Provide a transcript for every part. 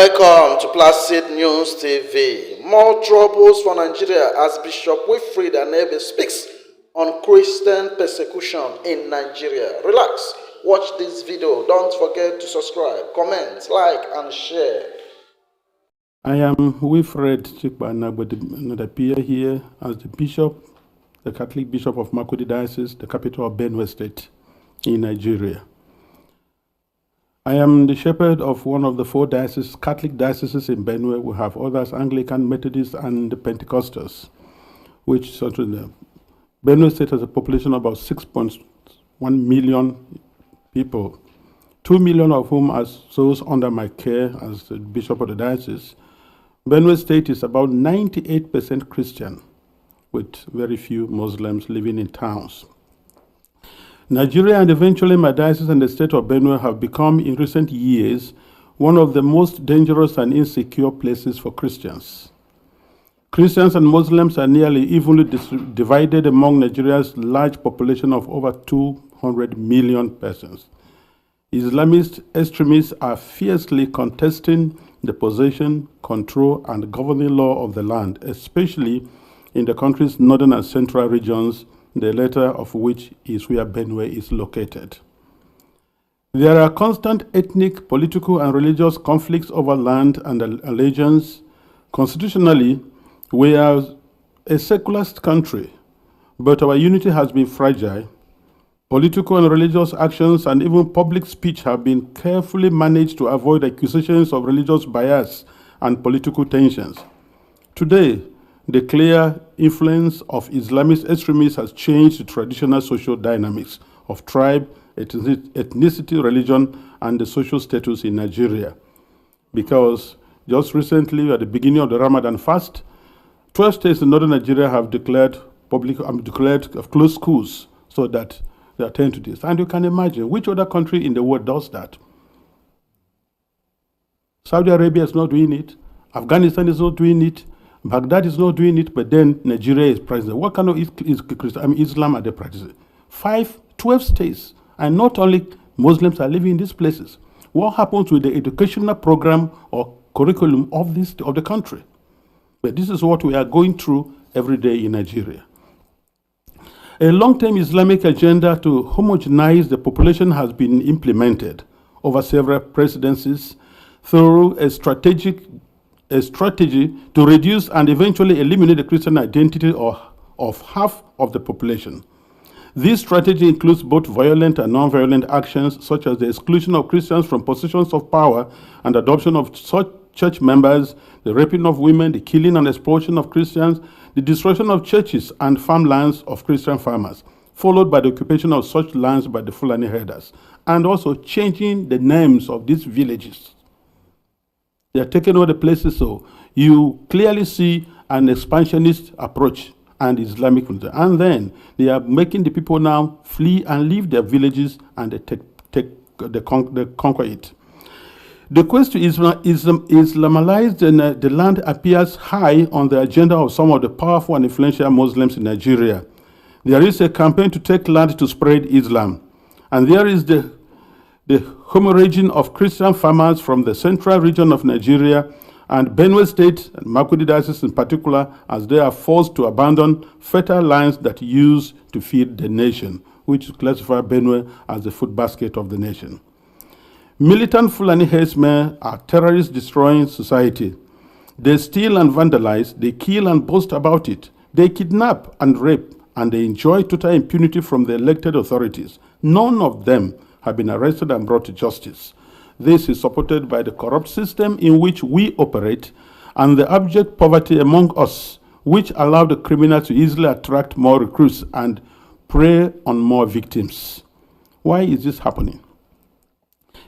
Welcome to Placid News TV. More troubles for Nigeria as Bishop Wilfred speaks on Christian persecution in Nigeria. Relax, watch this video. Don't forget to subscribe, comment, like, and share. I am Wilfred and I appear here as the bishop, the Catholic Bishop of Makurdi Diocese, the capital of Benue State in Nigeria. I am the shepherd of one of the 4 dioceses, Catholic dioceses in Benue. We have others, Anglican, Methodist, and the Pentecostals, which sort of the Benue State has a population of about 6.1 million people, 2 million of whom are those under my care as the bishop of the diocese. Benue State is about 98% Christian, with very few Muslims living in towns. Nigeria and eventually my diocese and the state of Benue have become, in recent years, one of the most dangerous and insecure places for Christians. Christians and Muslims are nearly evenly divided among Nigeria's large population of over 200 million persons. Islamist extremists are fiercely contesting the possession, control, and governing law of the land, especially in the country's northern and central regions, the latter of which is where Benue is located. There are constant ethnic, political, and religious conflicts over land and allegiance. Constitutionally, we are a secular country, but our unity has been fragile. Political and religious actions and even public speech have been carefully managed to avoid accusations of religious bias and political tensions. Today, the clear influence of Islamist extremists has changed the traditional social dynamics of tribe, ethnicity, religion, and the social status in Nigeria. Because just recently, at the beginning of the Ramadan fast, 12 states in northern Nigeria have declared closed schools so that they attend to this. And you can imagine which other country in the world does that. Saudi Arabia is not doing it. Afghanistan is not doing it. Baghdad is not doing it, but then Nigeria is practicing. What kind of Islam are they practicing? 12 states, and not only Muslims are living in these places. What happens with the educational program or curriculum of the country? But this is what we are going through every day in Nigeria. A long-term Islamic agenda to homogenize the population has been implemented over several presidencies through a strategy to reduce and eventually eliminate the Christian identity of half of the population. This strategy includes both violent and non-violent actions, such as the exclusion of Christians from positions of power and adoption of such church members, the raping of women, the killing and exploitation of Christians, the destruction of churches and farmlands of Christian farmers, followed by the occupation of such lands by the Fulani herders, and also changing the names of these villages. They are taking over the places, so you clearly see an expansionist approach and Islamic. And then they are making the people now flee and leave their villages, and they conquer it. The quest to Islamalize the land appears high on the agenda of some of the powerful and influential Muslims in Nigeria. There is a campaign to take land to spread Islam, and there is the hemorrhaging of Christian farmers from the central region of Nigeria and Benue State and Makurdi Diocese in particular, as they are forced to abandon fertile lands that used to feed the nation, which classify Benue as the food basket of the nation. Militant Fulani herdsmen are terrorists destroying society. They steal and vandalize, they kill and boast about it. They kidnap and rape, and they enjoy total impunity from the elected authorities. None of them have been arrested and brought to justice. This is supported by the corrupt system in which we operate and the abject poverty among us, which allow the criminals to easily attract more recruits and prey on more victims. Why is this happening?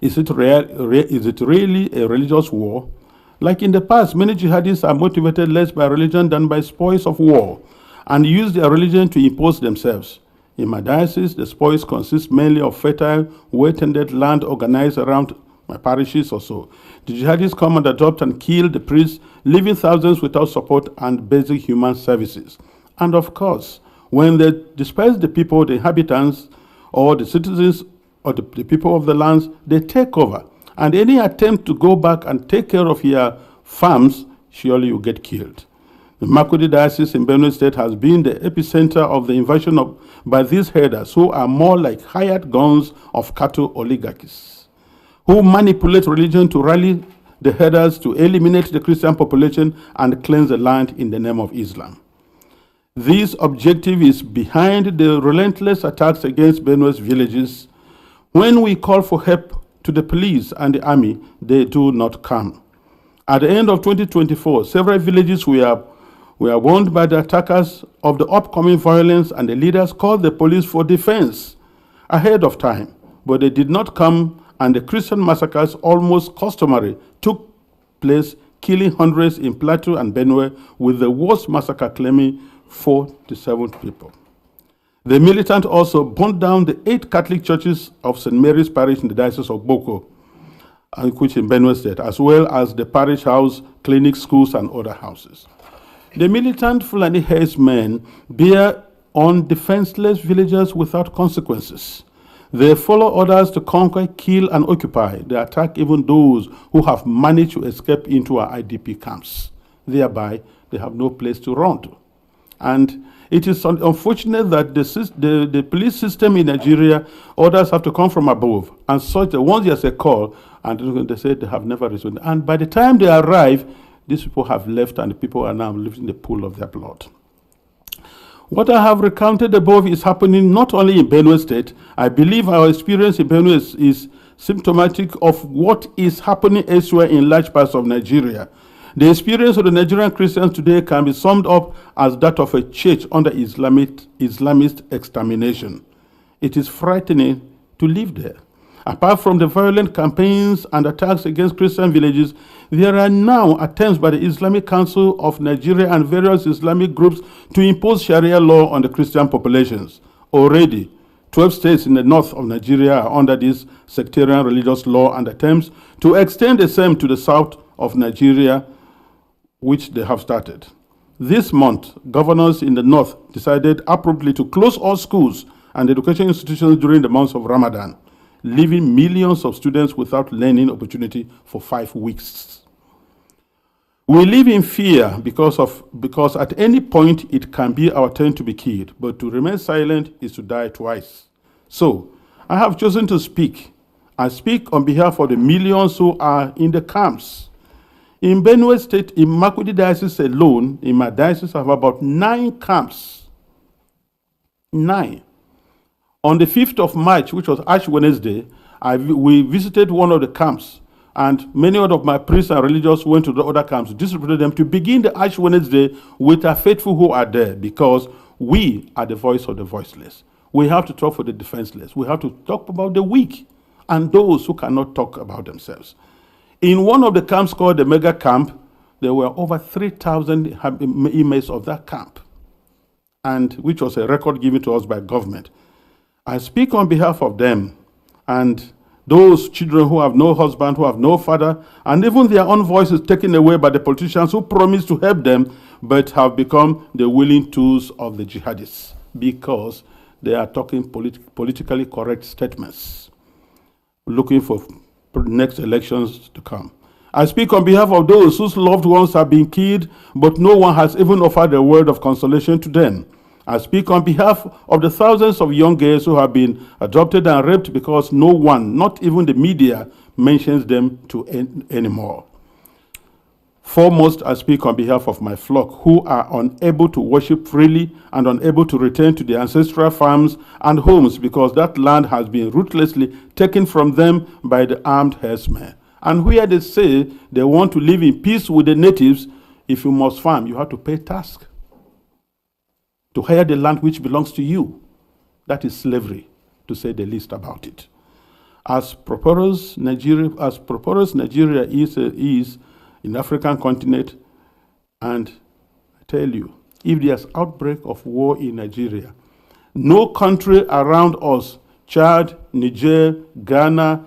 Is it really a religious war? Like in the past, many jihadists are motivated less by religion than by spoils of war and use their religion to impose themselves. In my diocese, the spoils consist mainly of fertile, well-tended land organized around my parishes or so. The jihadists come and adopt and kill the priests, leaving thousands without support and basic human services. And of course, when they disperse the people, the inhabitants, or the citizens, or the people of the lands, they take over And any attempt to go back and take care of your farms, surely you get killed. The Makurdi Diocese in Benue State has been the epicenter of the invasion by these herders who are more like hired guns of cattle oligarchies, who manipulate religion to rally the herders to eliminate the Christian population and cleanse the land in the name of Islam. This objective is behind the relentless attacks against Benue's villages. When we call for help to the police and the army, they do not come. At the end of 2024, several villages were warned by the attackers of the upcoming violence, and the leaders called the police for defense ahead of time, but they did not come, and the Christian massacres, almost customary, took place, killing hundreds in Plateau and Benue, with the worst massacre claiming 47 people. The militant also burned down the 8 Catholic churches of St. Mary's Parish in the Diocese of Boko, which in Benue State, as well as the parish house, clinics, schools, and other houses. The militant Fulani herdsmen bear on defenseless villagers without consequences. They follow orders to conquer, kill, and occupy. They attack even those who have managed to escape into our IDP camps. Thereby, they have no place to run to. And it is unfortunate that the police system in Nigeria, orders have to come from above. And such that once there's a call, and they say they have never responded. And by the time they arrive, these people have left, and the people are now living in the pool of their blood. What I have recounted above is happening not only in Benue State. I believe our experience in Benue is symptomatic of what is happening elsewhere in large parts of Nigeria. The experience of the Nigerian Christians today can be summed up as that of a church under Islamist extermination. It is frightening to live there. Apart from the violent campaigns and attacks against Christian villages, there are now attempts by the Islamic Council of Nigeria and various Islamic groups to impose Sharia law on the Christian populations. Already, 12 states in the north of Nigeria are under this sectarian religious law, and attempts to extend the same to the south of Nigeria, which they have started. This month, governors in the north decided appropriately to close all schools and education institutions during the months of Ramadan, leaving millions of students without learning opportunity for 5 weeks. We live in fear because at any point it can be our turn to be killed, but to remain silent is to die twice. So, I have chosen to speak. I speak on behalf of the millions who are in the camps. In Benue State, in Makurdi Diocese alone, in my diocese, I have about 9 camps. 9. On the 5th of March, which was Ash Wednesday, we visited one of the camps, and many of my priests and religious went to the other camps, distributed them to begin the Ash Wednesday with our faithful who are there, because we are the voice of the voiceless. We have to talk for the defenseless. We have to talk about the weak and those who cannot talk about themselves. In one of the camps called the Mega Camp, there were over 3,000 inmates of that camp, and which was a record given to us by government. I speak on behalf of them and those children who have no husband, who have no father, and even their own voices taken away by the politicians who promised to help them, but have become the willing tools of the jihadists because they are talking politically correct statements, looking for next elections to come. I speak on behalf of those whose loved ones have been killed, but no one has even offered a word of consolation to them. I speak on behalf of the thousands of young girls who have been adopted and raped because no one, not even the media, mentions them anymore. Foremost, I speak on behalf of my flock who are unable to worship freely and unable to return to their ancestral farms and homes because that land has been ruthlessly taken from them by the armed herdsmen. And where they say they want to live in peace with the natives, if you must farm, you have to pay tax to hire the land which belongs to you. That is slavery, to say the least about it. As prosperous Nigeria is in the African continent, and I tell you, if there's outbreak of war in Nigeria, no country around us, Chad, Niger, Ghana,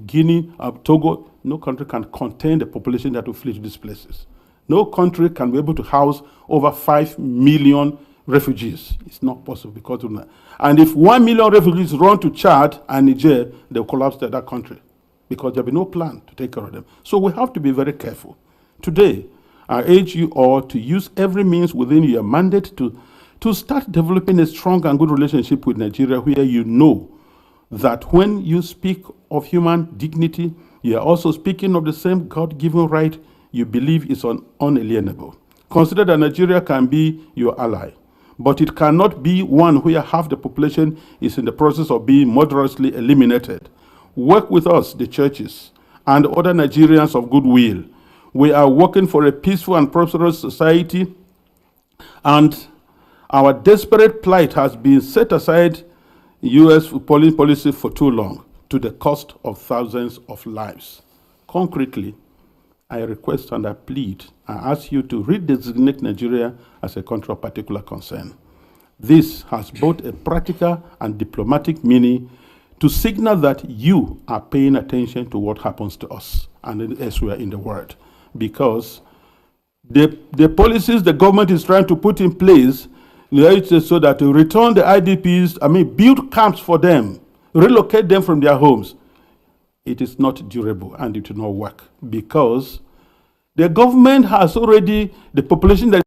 Guinea, Togo, no country can contain the population that will flee to these places. No country can be able to house over 5 million refugees. It's not possible because of that. And if 1 million refugees run to Chad and Niger, they'll collapse that country because there'll be no plan to take care of them. So we have to be very careful. Today, I urge you all to use every means within your mandate to start developing a strong and good relationship with Nigeria, where you know that when you speak of human dignity, you are also speaking of the same God-given right you believe is unalienable. Consider that Nigeria can be your ally, but it cannot be one where half the population is in the process of being murderously eliminated. Work with us, the churches, and other Nigerians of goodwill. We are working for a peaceful and prosperous society, and our desperate plight has been set aside U.S. policy for too long, to the cost of thousands of lives. Concretely, I request and I plead, I ask you to redesignate Nigeria as a country of particular concern. This has both a practical and diplomatic meaning to signal that you are paying attention to what happens to us and elsewhere in the world. Because the policies the government is trying to put in place, so that to return the IDPs, build camps for them, relocate them from their homes, it is not durable and it will not work, because the government has already the population that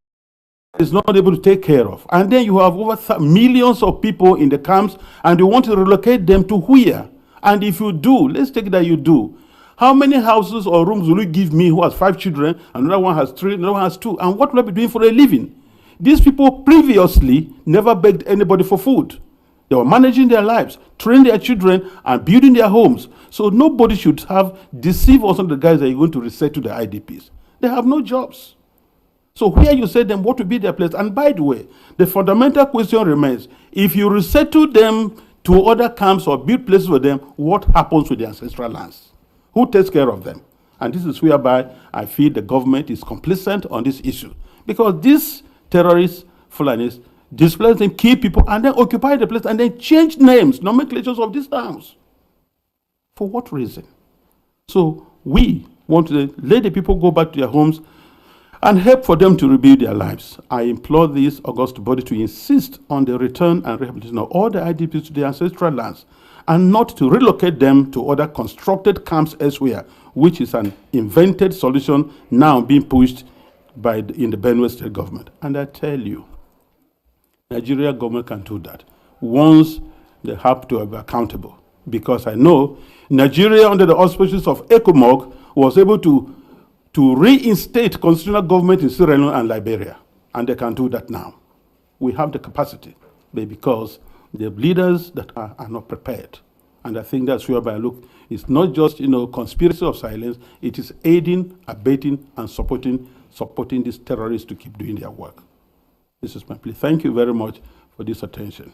is not able to take care of. And then you have over millions of people in the camps, and you want to relocate them to where? And if you do, let's take that you do. How many houses or rooms will you give me who has 5 children, another one has 3, another one has 2? And what will I be doing for a living? These people previously never begged anybody for food. They were managing their lives, training their children, and building their homes. So nobody should have deceived us on the guys that you're going to resettle the IDPs. They have no jobs. So where you say them, what will be their place? And by the way, the fundamental question remains, if you resettle them to other camps or build places for them, what happens with the ancestral lands? Who takes care of them? And this is whereby I feel the government is complicit on this issue. Because these terrorists, Fulanis, displace them, kill people, and then occupy the place, and then change names, nomenclatures of these towns. For what reason? So we want to let the people go back to their homes and help for them to rebuild their lives. I implore this august body to insist on the return and rehabilitation of all the IDPs to their ancestral lands, and not to relocate them to other constructed camps elsewhere, which is an invented solution now being pushed in the Benue State government. And I tell you, Nigeria government can do that once they have to be accountable. Because I know Nigeria, under the auspices of ECOMOG, was able to reinstate constitutional government in Sierra Leone and Liberia. And they can do that now. We have the capacity, but because the leaders that are not prepared. And I think that's whereby, look, it's not just, conspiracy of silence, it is aiding, abetting, and supporting these terrorists to keep doing their work. This is my plea. Thank you very much for this attention.